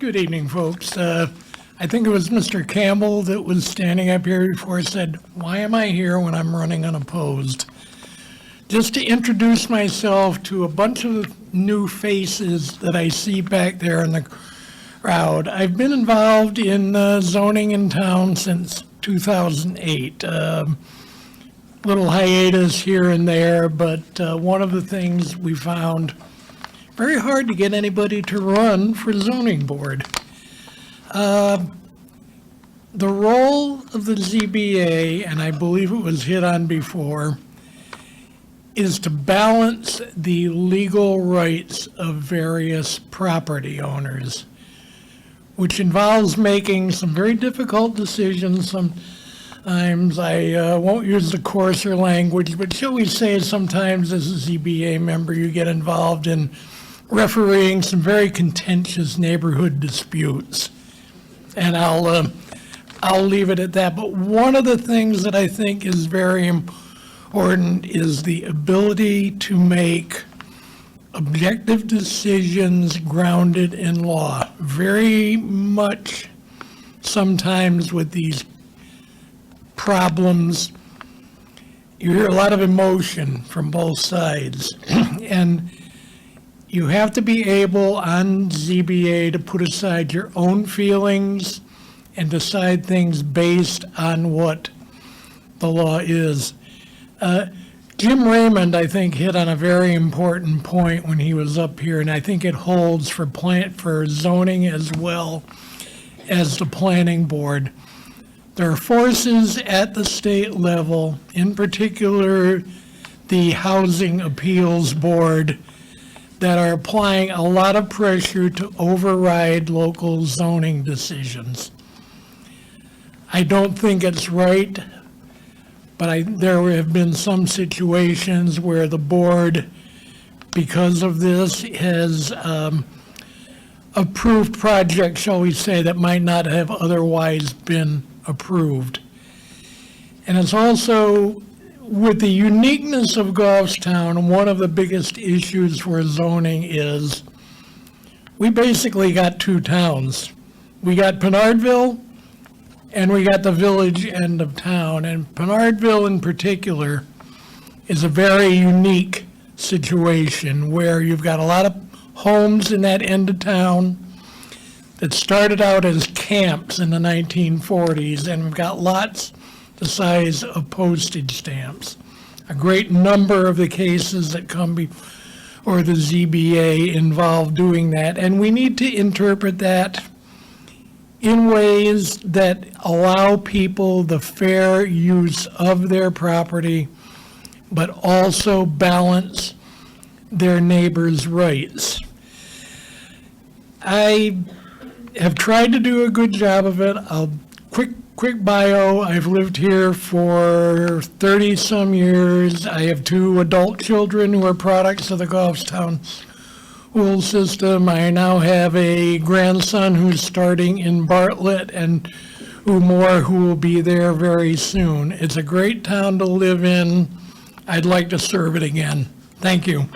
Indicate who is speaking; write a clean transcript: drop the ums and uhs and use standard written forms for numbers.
Speaker 1: Good evening, folks. I think it was Mr. Campbell that was standing up here before said, why am I here when I'm running unopposed? Just to introduce myself to a bunch of new faces that I see back there in the crowd. I've been involved in zoning in town since 2008. Little hiatus here and there, but one of the things we found very hard to get anybody to run for zoning board. The role of the ZBA, and I believe it was hit on before, is to balance the legal rights of various property owners, which involves making some very difficult decisions. Sometimes I won't use the coarser language, but shall we say sometimes as a ZBA member you get involved in refereeing some very contentious neighborhood disputes. And I'll leave it at that. But one of the things that I think is very important is the ability to make objective decisions grounded in law. Very much sometimes with these problems, you hear a lot of emotion from both sides. And you have to be able on ZBA to put aside your own feelings and decide things based on what the law is. Jim Raymond, I think, hit on a very important point when he was up here, and I think it holds for zoning as well as the planning board. There are forces at the state level, in particular the Housing Appeals Board, that are applying a lot of pressure to override local zoning decisions. I don't think it's right, but there have been some situations where the board, because of this, has approved projects, shall we say, that might not have otherwise been approved. And it's also, with the uniqueness of Goffstown, one of the biggest issues for zoning is we basically got two towns. We got Pinardville and we got the village end of town. And Pinardville in particular is a very unique situation where you've got a lot of homes in that end of town that started out as camps in the 1940s, and we've got lots the size of postage stamps. A great number of the cases that come before the ZBA involve doing that, and we need to interpret that in ways that allow people the fair use of their property, but also balance their neighbors' rights. I have tried to do a good job of it. Quick bio, I've lived here for 30-some years. I have two adult children who are products of the Goffstown school system. I now have a grandson who's starting in Bartlett and who will be there very soon. It's a great town to live in. I'd like to serve it again. Thank you.